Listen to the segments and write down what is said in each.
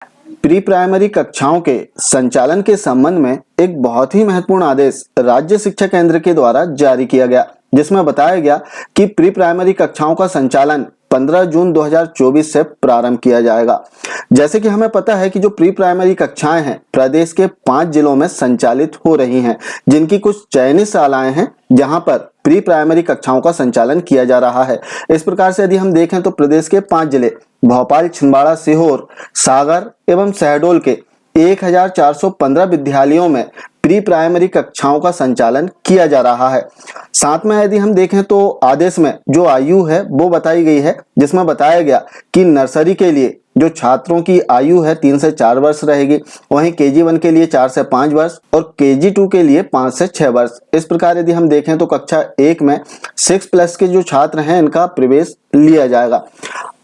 Pre primary कक्षाओं के संचालन के संबंध में एक बहुत ही महत्वपूर्ण आदेश राज्य शिक्षा केंद्र के द्वारा जारी किया गया, जिसमें बताया गया कि प्री प्राइमरी कक्षाओं का संचालन 15 जून 2024 से प्रारंभ किया जाएगा। जैसे कि हमें पता है कि जो प्री प्राइमरी कक्षाएं हैं प्रदेश के 5 जिलों में संचालित हो रही हैं, जिनकी कुछ चयनित शालाएं हैं जहां पर प्री प्राइमरी कक्षाओं का संचालन किया जा रहा है। इस प्रकार से यदि हम देखें तो प्रदेश के 5 जिले भोपाल, छिंदवाड़ा, सीहोर, सागर एवं शहडोल के 1415 विद्यालयों में प्री प्राइमरी कक्षाओं का संचालन किया जा रहा है। साथ में यदि हम देखें तो आदेश में जो आयु है वो बताई गई है, जिसमें बताया गया कि नर्सरी के लिए जो छात्रों की आयु है 3 से 4 वर्ष रहेगी, वहीं KG1 के लिए 4 से 5 वर्ष और KG2 के लिए 5 से 6 वर्ष। इस प्रकार यदि हम देखें तो कक्षा 1 में 6+ के जो छात्र हैं इनका प्रवेश लिया जाएगा।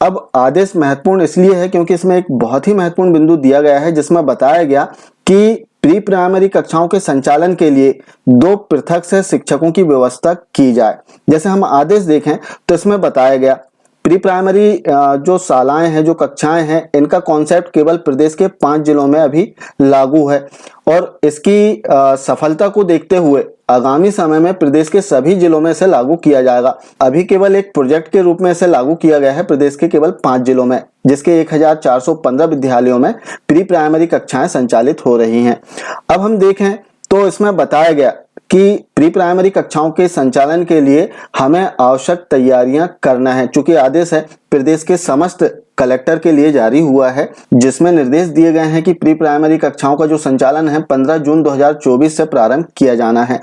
अब आदेश महत्वपूर्ण इसलिए है क्योंकि इसमें एक बहुत ही महत्वपूर्ण बिंदु दिया गया है, जिसमें बताया गया कि प्री प्राइमरी कक्षाओं के संचालन के लिए 2 पृथक से शिक्षकों की व्यवस्था की जाए। जैसे हम आदेश देखें तो इसमें बताया गया प्री प्राइमरी जो शालाएं हैं, जो कक्षाएं हैं, इनका कॉन्सेप्ट केवल प्रदेश के 5 जिलों में अभी लागू है और इसकी सफलता को देखते हुए आगामी समय में प्रदेश के सभी जिलों में इसे लागू किया जाएगा। अभी केवल एक प्रोजेक्ट के रूप में इसे लागू किया गया है प्रदेश के केवल 5 जिलों में, जिसके 1415 विद्यालयों में प्री प्राइमरी कक्षाएं संचालित हो रही हैं। अब हम देखें तो इसमें बताया गया कि प्री प्राइमरी कक्षाओं के संचालन के लिए हमें आवश्यक तैयारियां करना है। चूंकि आदेश है प्रदेश के समस्त कलेक्टर के लिए जारी हुआ है, जिसमें निर्देश दिए गए हैं कि प्री प्राइमरी कक्षाओं का जो संचालन है 15 जून 2024 से प्रारंभ किया जाना है।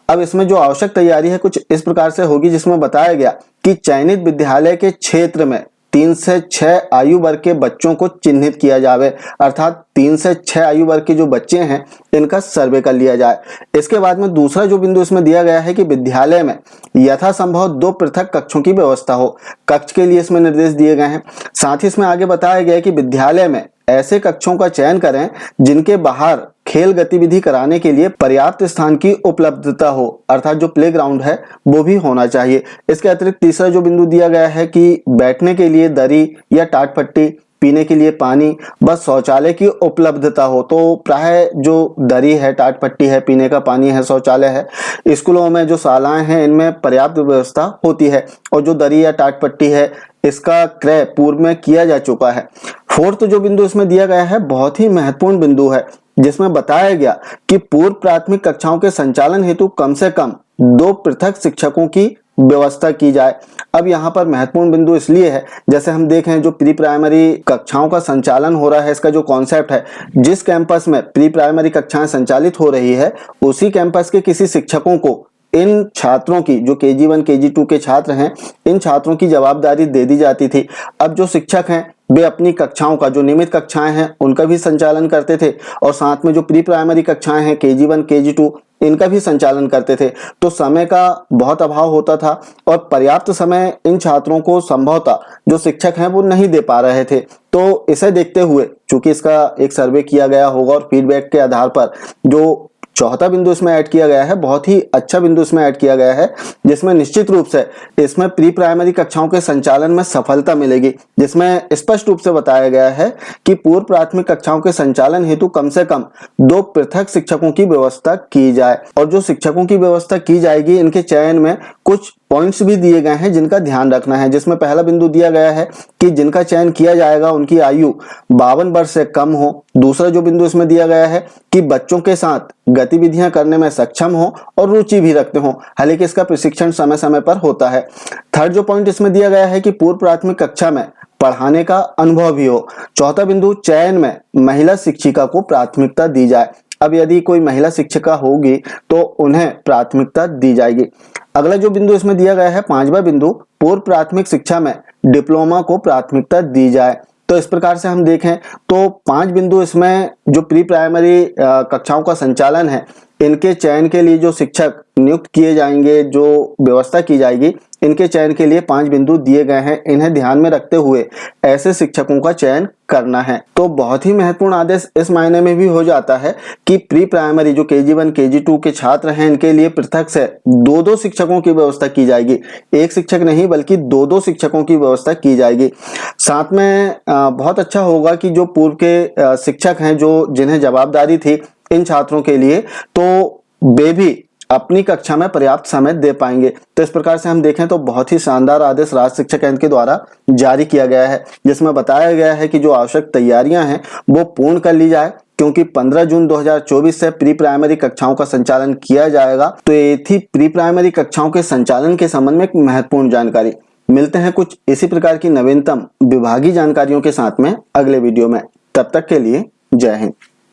अब इसमें जो आवश्यक तैयारी है कुछ इस प्रकार से होगी, जिसमें बताया गया कि चयनित विद्यालय के क्षेत्र में 3 से 6 आयु वर्ग के बच्चों को चिन्हित किया जावे, अर्थात 3 से 6 आयु वर्ग के जो बच्चे हैं इनका सर्वे कर लिया जाए। इसके बाद में दूसरा जो बिंदु इसमें दिया गया है कि विद्यालय में यथासंभव 2 पृथक कक्षों की व्यवस्था हो। कक्ष के लिए इसमें निर्देश दिए गए हैं। साथ ही इसमें आगे बताया गया है कि विद्यालय में ऐसे कक्षों का चयन करें जिनके बाहर खेल गतिविधि कराने के लिए पर्याप्त स्थान की उपलब्धता हो, अर्थात जो प्लेग्राउंड है वो भी होना चाहिए। इसके अतिरिक्त तीसरा जो बिंदु दिया गया है कि बैठने के लिए दरी या टाट पट्टी, पीने के लिए पानी, बस शौचालय की उपलब्धता हो। तो प्राय जो दरी है, टाट पट्टी है, पीने का पानी है, शौचालय है, स्कूलों में जो शालाएं हैं इनमें पर्याप्त व्यवस्था होती है और जो दरी या टाट पट्टी है इसका क्रय पूर्व में किया जा चुका है। फोर्थ जो बिंदु इसमें दिया गया है बहुत ही महत्वपूर्ण बिंदु है, जिसमें बताया गया कि पूर्व प्राथमिक कक्षाओं के संचालन हेतु कम से कम 2 पृथक शिक्षकों की व्यवस्था की जाए। अब यहाँ पर महत्वपूर्ण बिंदु इसलिए है, जैसे हम देखें जो प्री प्राइमरी कक्षाओं का संचालन हो रहा है, इसका जो कॉन्सेप्ट है, जिस कैंपस में प्री प्राइमरी कक्षाएं संचालित हो रही है उसी कैंपस के किसी शिक्षकों को इन छात्रों की, जो KG1 KG2 के छात्र हैं, इन छात्रों की जवाबदारी दे दी जाती थी। अब जो शिक्षक हैं वे अपनी कक्षाओं का, जो नियमित कक्षाएं हैं उनका भी संचालन करते थे और साथ में जो प्री प्राइमरी कक्षाएं हैं KG1 KG2 इनका भी संचालन करते थे। तो समय का बहुत अभाव होता था और पर्याप्त समय इन छात्रों को संभवतः जो शिक्षक हैं वो नहीं दे पा रहे थे। तो इसे देखते हुए चूंकि इसका एक सर्वे किया गया होगा और फीडबैक के आधार पर जो चौथा बिंदु इसमें ऐड किया गया है, बहुत ही अच्छा बिंदु इसमें ऐड किया गया है, जिसमें निश्चित रूप से इसमें प्री प्राइमरी कक्षाओं के संचालन में सफलता मिलेगी, जिसमें स्पष्ट रूप से बताया गया है कि पूर्व प्राथमिक कक्षाओं के संचालन हेतु कम से कम 2 पृथक शिक्षकों की व्यवस्था की जाए। और जो शिक्षकों की व्यवस्था की जाएगी इनके चयन में कुछ पॉइंट्स भी दिए गए हैं जिनका ध्यान रखना है, जिसमें पहला बिंदु दिया गया है कि जिनका चयन किया जाएगा उनकी आयु 52 वर्ष से कम हो। दूसरा जो बिंदु इसमें दिया गया है कि बच्चों के साथ गतिविधियां करने में सक्षम हो और रुचि भी रखते हो, हालांकि इसका प्रशिक्षण समय समय पर होता है। थर्ड जो पॉइंट इसमें दिया गया है कि पूर्व प्राथमिक कक्षा में पढ़ाने का अनुभव भी हो। चौथा बिंदु, चयन में महिला शिक्षिका को प्राथमिकता दी जाए। अब यदि कोई महिला शिक्षिका होगी तो उन्हें प्राथमिकता दी जाएगी। अगला जो बिंदु इसमें दिया गया है, 5वां बिंदु, पूर्व प्राथमिक शिक्षा में डिप्लोमा को प्राथमिकता दी जाए। तो इस प्रकार से हम देखें तो 5 बिंदु इसमें जो प्री प्राइमरी कक्षाओं का संचालन है इनके चयन के लिए जो शिक्षक नियुक्त किए जाएंगे, जो व्यवस्था की जाएगी, इनके चयन के लिए 5 बिंदु दिए गए हैं। इन्हें ध्यान में रखते हुए ऐसे शिक्षकों का चयन करना है। तो बहुत ही महत्वपूर्ण आदेश इस मायने में भी हो जाता है कि प्री प्राइमरी जो KG1 KG2 के छात्र हैं, इनके लिए पृथक से 2-2 शिक्षकों की व्यवस्था की जाएगी। एक शिक्षक नहीं बल्कि 2-2 शिक्षकों की व्यवस्था की जाएगी। साथ में बहुत अच्छा होगा कि जो पूर्व के शिक्षक हैं, जो जिन्हें जवाबदारी थी इन छात्रों के लिए, तो वे भी अपनी कक्षा में पर्याप्त समय दे पाएंगे। तो इस प्रकार से हम देखें तो बहुत ही शानदार आदेश राज्य शिक्षा केंद्र के द्वारा जारी किया गया है, जिसमें बताया गया है कि जो आवश्यक तैयारियां हैं वो पूर्ण कर ली जाए, क्योंकि 15 जून 2024 से प्री प्राइमरी कक्षाओं का संचालन किया जाएगा। तो ये थी प्री प्राइमरी कक्षाओं के संचालन के संबंध में एक महत्वपूर्ण जानकारी। मिलते हैं कुछ इसी प्रकार की नवीनतम विभागीय जानकारियों के साथ में अगले वीडियो में। तब तक के लिए जय हिंद।